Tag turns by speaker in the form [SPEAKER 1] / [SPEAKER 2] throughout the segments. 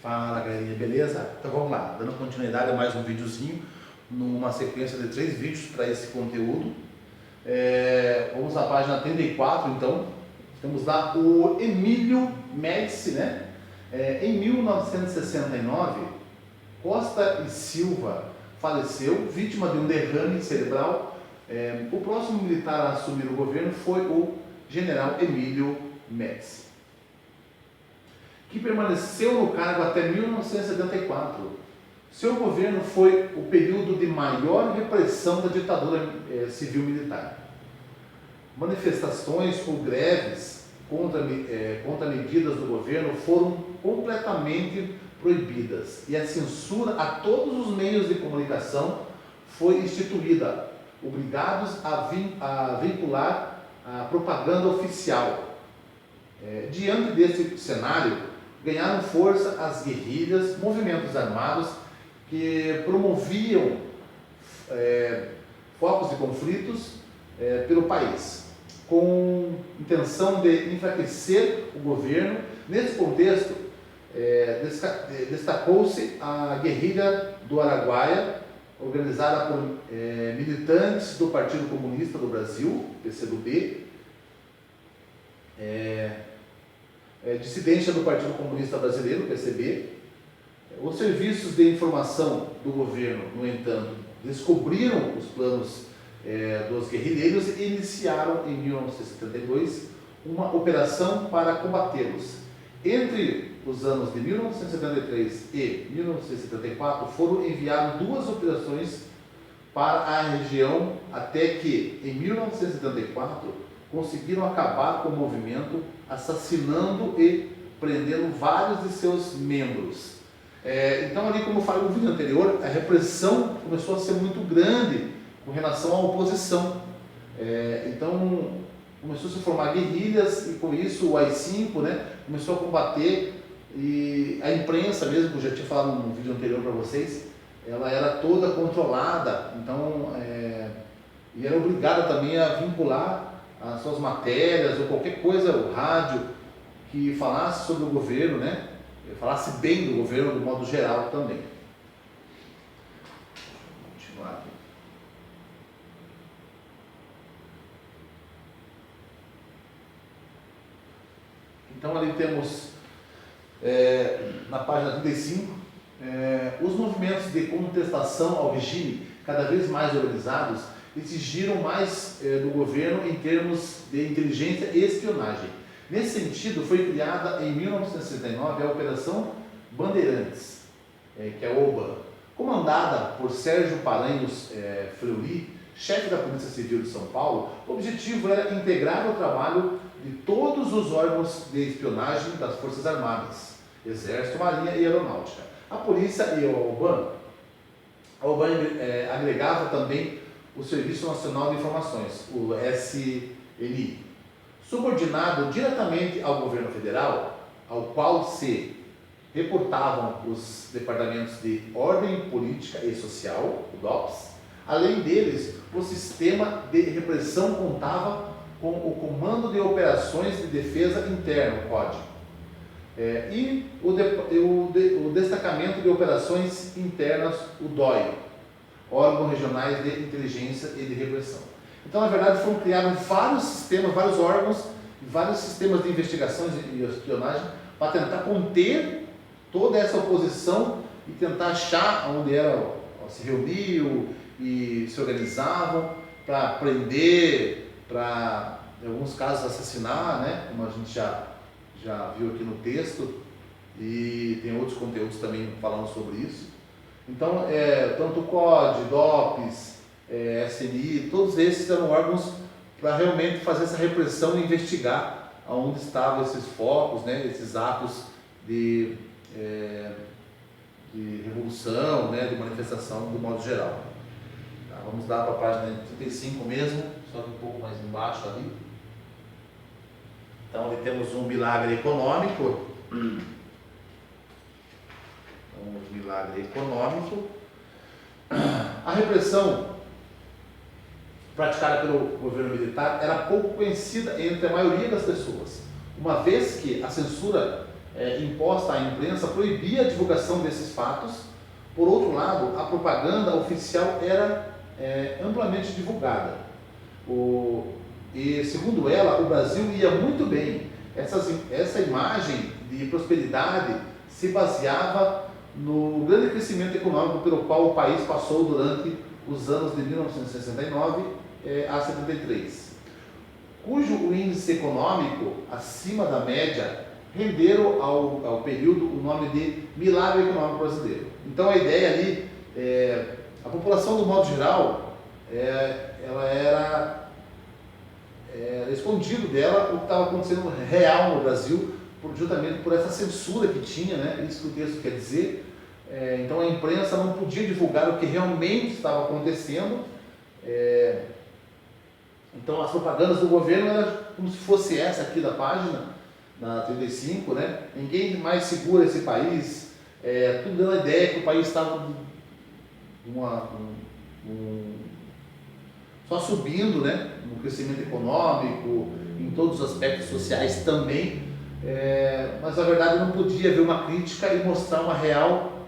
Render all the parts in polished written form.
[SPEAKER 1] Fala galerinha, beleza? Então vamos lá, dando continuidade a mais um videozinho, numa sequência de 3 vídeos para esse conteúdo. Vamos à página 34 então. Temos lá o Emílio Médici, né? Em 1969, Costa e Silva faleceu, vítima de um derrame cerebral. O próximo militar a assumir o governo foi o general Emílio Médici, que permaneceu no cargo até 1974. Seu governo foi o período de maior repressão da ditadura civil-militar. Manifestações ou greves contra medidas do governo foram completamente proibidas e a censura a todos os meios de comunicação foi instituída, obrigados a vincular a propaganda oficial. Diante desse cenário, ganharam força as guerrilhas, movimentos armados que promoviam focos de conflitos pelo país, com intenção de enfraquecer o governo. Nesse contexto, destacou-se a guerrilha do Araguaia, organizada por militantes do Partido Comunista do Brasil, PCdoB, dissidência do Partido Comunista Brasileiro, PCB. Os serviços de informação do governo, no entanto, descobriram os planos dos guerrilheiros e iniciaram em 1972 uma operação para combatê-los. Entre os anos de 1973 e 1974 foram enviadas 2 operações para a região, até que em 1974 conseguiram acabar com o movimento, assassinando e prendendo vários de seus membros. Então ali, como eu falei no vídeo anterior, a repressão começou a ser muito grande com relação à oposição. Então começou a se formar guerrilhas e com isso o AI-5, né, começou a combater, e a imprensa mesmo, que eu já tinha falado no vídeo anterior para vocês, ela era toda controlada, então e era obrigada também a vincular as suas matérias ou qualquer coisa, o rádio, que falasse sobre o governo, né? Falasse bem do governo do modo geral também. Vou continuar aqui. Então ali temos na página 35 os movimentos de contestação ao regime, cada vez mais organizados, exigiram mais do governo em termos de inteligência e espionagem. Nesse sentido, foi criada em 1969 a Operação Bandeirantes, que é a OBA, comandada por Sérgio Paranhos Fleury, chefe da Polícia Civil de São Paulo. O objetivo era integrar o trabalho de todos os órgãos de espionagem das Forças Armadas, Exército, Marinha e Aeronáutica. A polícia e a OBAN agregava também o Serviço Nacional de Informações, o SNI, subordinado diretamente ao governo federal, ao qual se reportavam os departamentos de Ordem Política e Social, o DOPS. Além deles, o sistema de repressão contava com o Comando de Operações de Defesa Interna, o COD, e o Destacamento de Operações Internas, o DOI, órgãos regionais de inteligência e de repressão. Então, na verdade, foram criados vários sistemas, vários órgãos, vários sistemas de investigações e espionagem para tentar conter toda essa oposição e tentar achar onde se reuniam e se organizavam para prender, para, em alguns casos, assassinar, né? Como a gente já viu aqui no texto, e tem outros conteúdos também falando sobre isso. Então, tanto o COD, DOPS, SNI, todos esses eram órgãos para realmente fazer essa repressão e investigar aonde estavam esses focos, né, esses atos de revolução, né, de manifestação do modo geral. Tá, vamos lá para a página 35 mesmo, só que um pouco mais embaixo ali. Então, ali temos um milagre econômico. Milagre econômico. A repressão praticada pelo governo militar era pouco conhecida entre a maioria das pessoas. O uma vez que a censura imposta à imprensa proibia a divulgação desses fatos. Por outro lado, a propaganda oficial era amplamente divulgada. E segundo ela, o Brasil ia muito bem. Essa imagem de prosperidade se baseava no grande crescimento econômico pelo qual o país passou durante os anos de 1969 a 73, cujo índice econômico acima da média renderam ao período o nome de milagre econômico brasileiro. Então a ideia ali, a população do modo geral, ela era escondido dela o que estava acontecendo real no Brasil, justamente por essa censura que tinha, né? Isso que o texto quer dizer. Então a imprensa não podia divulgar o que realmente estava acontecendo. Então as propagandas do governo eram como se fosse essa aqui da página, na 35, né? Ninguém mais segura esse país, tudo dando a ideia que o país estava só subindo, né? No crescimento econômico, em todos os aspectos sociais também, mas na verdade não podia haver uma crítica e mostrar uma real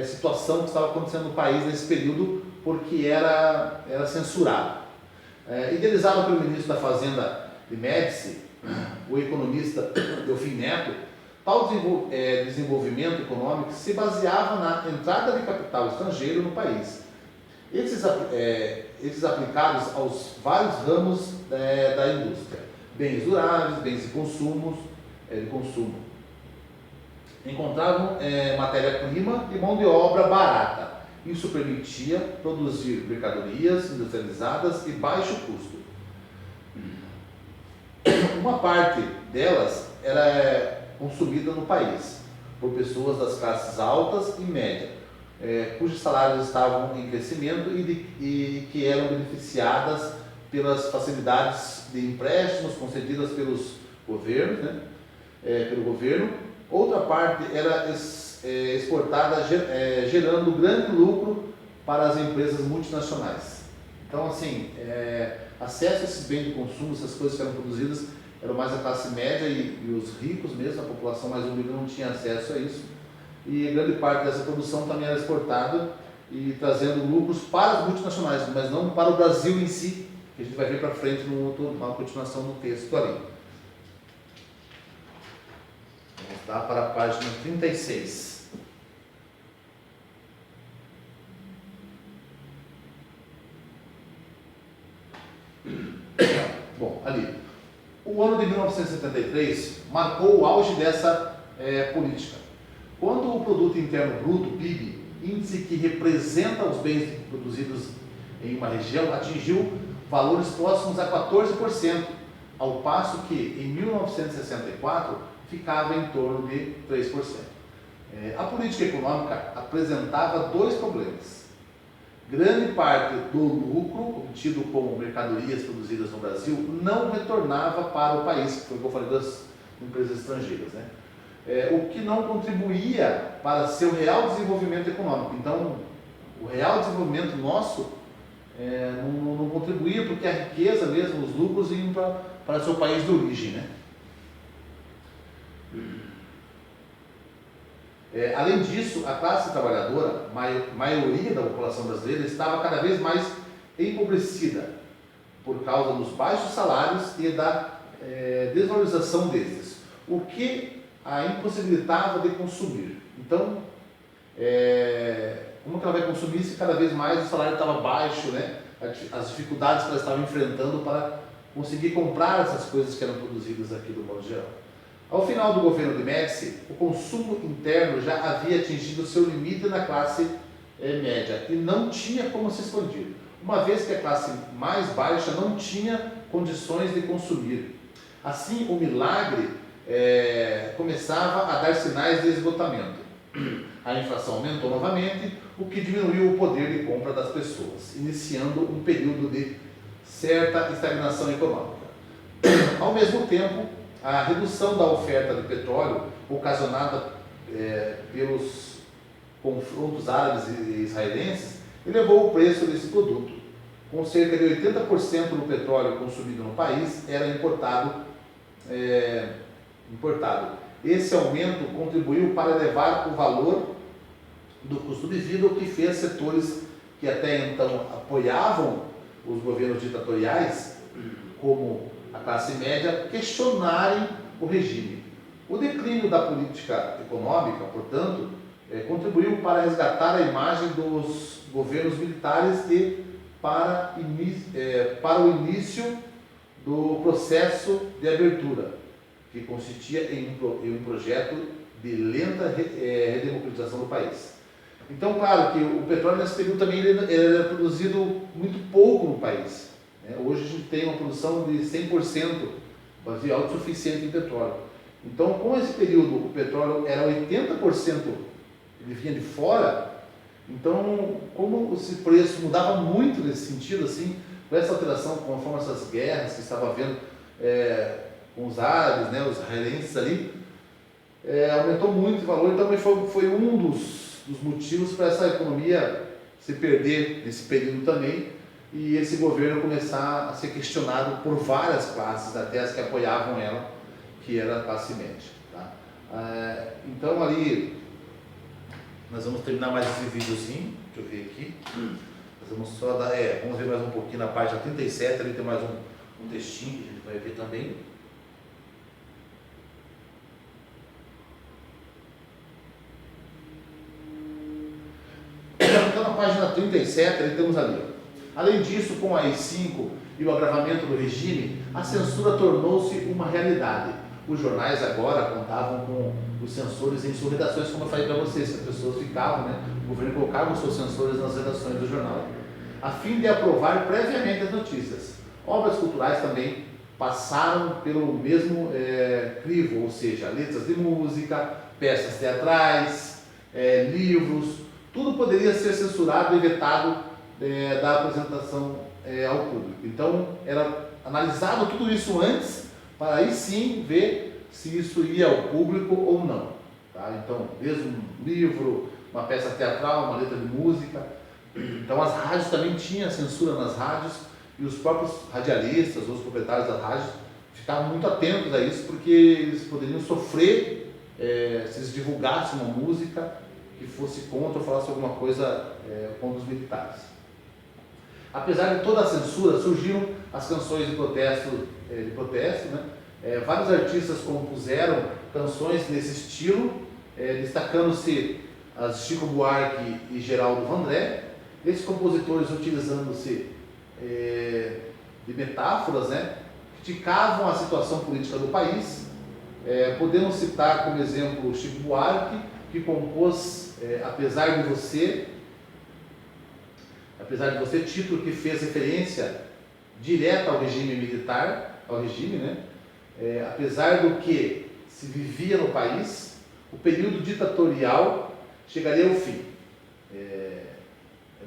[SPEAKER 1] situação que estava acontecendo no país nesse período, porque era censurado. Idealizado pelo ministro da Fazenda de Médici, o economista Delfim Neto, tal desenvolvimento econômico se baseava na entrada de capital estrangeiro no país. Esses aplicados aos vários ramos da indústria, bens duráveis, bens de consumo, encontravam matéria-prima e mão de obra barata. Isso permitia produzir mercadorias industrializadas de baixo custo. Uma parte delas era consumida no país por pessoas das classes altas e média, cujos salários estavam em crescimento e que eram beneficiadas pelas facilidades de empréstimos concedidas pelos governos, né? Pelo governo. Outra parte era exportada, gerando grande lucro para as empresas multinacionais. Então, assim, acesso a esses bens de consumo, essas coisas que eram produzidas, eram mais a classe média e os ricos mesmo, a população mais humilde não tinha acesso a isso. E grande parte dessa produção também era exportada e trazendo lucros para as multinacionais, mas não para o Brasil em si, que a gente vai ver para frente na continuação do texto ali. Vamos lá para a página 36. Bom, ali. O ano de 1973 marcou o auge dessa política. Quando o Produto Interno Bruto, PIB, índice que representa os bens produzidos em uma região, atingiu valores próximos a 14%, ao passo que em 1964 ficava em torno de 3%. A política econômica apresentava dois problemas. Grande parte do lucro obtido com mercadorias produzidas no Brasil não retornava para o país, que foi o que eu falei das empresas estrangeiras, né? O que não contribuía para seu real desenvolvimento econômico. Então, o real desenvolvimento nosso não contribuía, porque a riqueza mesmo, os lucros iam para seu país de origem, né? Além disso, a classe trabalhadora, maioria da população brasileira, estava cada vez mais empobrecida por causa dos baixos salários e da desvalorização destes, o que a impossibilitava de consumir. Então, como que ela vai consumir se cada vez mais o salário estava baixo, né? As dificuldades que ela estava enfrentando para conseguir comprar essas coisas que eram produzidas aqui do modo geral. Ao final do governo de Médici, o consumo interno já havia atingido seu limite na classe média e não tinha como se expandir, uma vez que a classe mais baixa não tinha condições de consumir. Assim, o milagre começava a dar sinais de esgotamento. A inflação aumentou novamente, o que diminuiu o poder de compra das pessoas, iniciando um período de certa estagnação econômica. Ao mesmo tempo, a redução da oferta de petróleo, ocasionada pelos confrontos árabes e israelenses, elevou o preço desse produto. Com cerca de 80% do petróleo consumido no país era importado importado. Esse aumento contribuiu para elevar o valor do custo de vida, o que fez setores que até então apoiavam os governos ditatoriais, como a classe média, questionarem o regime. O declínio da política econômica, portanto, contribuiu para resgatar a imagem dos governos militares e para o início do processo de abertura, que consistia em um projeto de lenta redemocratização do país. Então, claro que o petróleo nesse período também ele era produzido muito pouco no país. Hoje a gente tem uma produção de 100%, quase autossuficiente em petróleo. Então, com esse período, o petróleo era 80%, ele vinha de fora. Então, como esse preço mudava muito nesse sentido, assim, com essa alteração, conforme essas guerras que estava havendo com os árabes, né, os israelenses ali, aumentou muito o valor. Então, foi um dos motivos para essa economia se perder nesse período também, e esse governo começar a ser questionado por várias classes, até as que apoiavam ela, que era a classe média. Tá? Então ali, nós vamos terminar mais esse videozinho, deixa eu ver aqui. Nós vamos só dar, vamos ver mais um pouquinho na página 37, ali tem mais um textinho que a gente vai ver também. Então na página 37, ali temos ali, ó. Além disso, com a AI-5 e o agravamento do regime, a censura tornou-se uma realidade. Os jornais agora contavam com os censores em suas redações, como eu falei para vocês, que as pessoas ficavam, né? O governo colocava os seus censores nas redações do jornal, a fim de aprovar previamente as notícias. Obras culturais também passaram pelo mesmo crivo, ou seja, letras de música, peças teatrais, livros, tudo poderia ser censurado e vetado da apresentação ao público. Então, era analisado tudo isso antes, para aí sim ver se isso ia ao público ou não. Tá? Então, desde um livro, uma peça teatral, uma letra de música. Então, as rádios também tinham censura nas rádios, e os próprios radialistas, os proprietários das rádios, ficavam muito atentos a isso, porque eles poderiam sofrer se eles divulgassem uma música que fosse contra ou falasse alguma coisa contra os militares. Apesar de toda a censura, surgiram as canções de protesto, né? Vários artistas compuseram canções nesse estilo, destacando-se as Chico Buarque e Geraldo Vandré. Esses compositores, utilizando-se de metáforas, né, criticavam a situação política do país. Podemos citar como exemplo Chico Buarque, que compôs Apesar de Você, título que fez referência direta ao regime militar, né? Apesar do que se vivia no país, o período ditatorial chegaria ao fim. É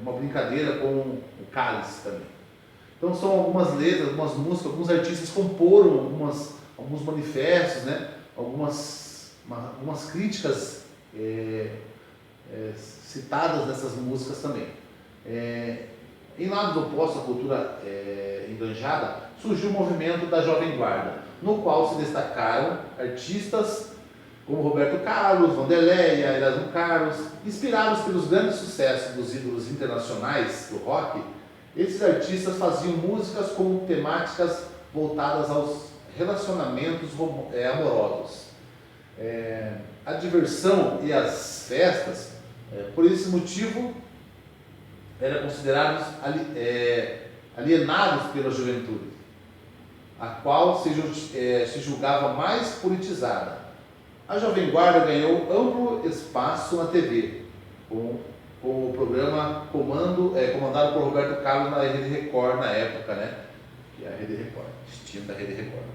[SPEAKER 1] uma brincadeira com o cálice também. Então são algumas letras, algumas músicas, alguns artistas comporam alguns manifestos, né? Algumas críticas citadas nessas músicas também. Em lados opostos à cultura enganjada, surgiu o movimento da Jovem Guarda, no qual se destacaram artistas como Roberto Carlos, Vanderleia, Erasmo Carlos. Inspirados pelos grandes sucessos dos ídolos internacionais do rock, esses artistas faziam músicas com temáticas voltadas aos relacionamentos amorosos. A diversão e as festas, por esse motivo, eram considerados alienados pela juventude, a qual se julgava mais politizada. A Jovem Guarda ganhou amplo espaço na TV, com o programa comandado por Roberto Carlos na Rede Record na época, né? Que é a Rede Record, extinta Rede Record.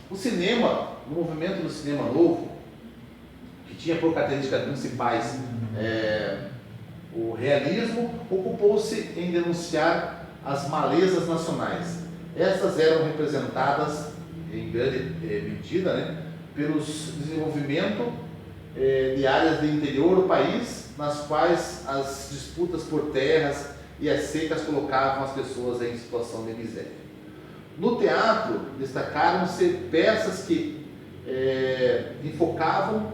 [SPEAKER 1] O cinema, o movimento do cinema novo, que tinha por características principais o realismo, ocupou-se em denunciar as malezas nacionais. Essas eram representadas em grande medida, né, pelos desenvolvimento de áreas do interior do país, nas quais as disputas por terras e as secas colocavam as pessoas em situação de miséria. No teatro, destacaram-se peças que enfocavam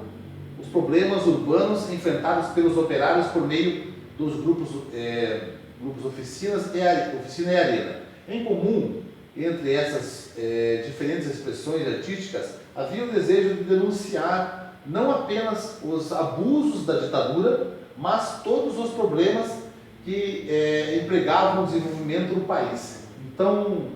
[SPEAKER 1] os problemas urbanos enfrentados pelos operários por meio dos grupos oficina e arena. Em comum, entre essas diferentes expressões artísticas, havia o desejo de denunciar não apenas os abusos da ditadura, mas todos os problemas que empregavam o desenvolvimento do país. Então,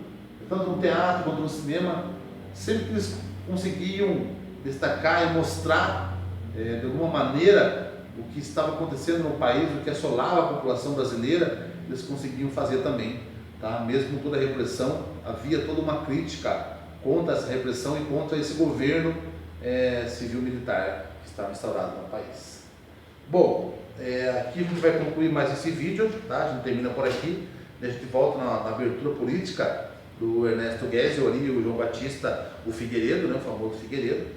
[SPEAKER 1] tanto no teatro quanto no cinema, sempre que eles conseguiam destacar e mostrar de alguma maneira o que estava acontecendo no país, o que assolava a população brasileira, eles conseguiam fazer também, tá? Mesmo com toda a repressão, havia toda uma crítica contra essa repressão e contra esse governo civil-militar que estava instaurado no país. Bom, aqui a gente vai concluir mais esse vídeo, tá? A gente termina por aqui, a gente volta na abertura política do Ernesto Geisel ali, o João Batista, o Figueiredo, né, o famoso Figueiredo,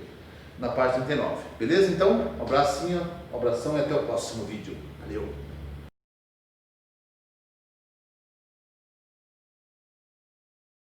[SPEAKER 1] na parte 39. Beleza? Então, um abração e até o próximo vídeo. Valeu!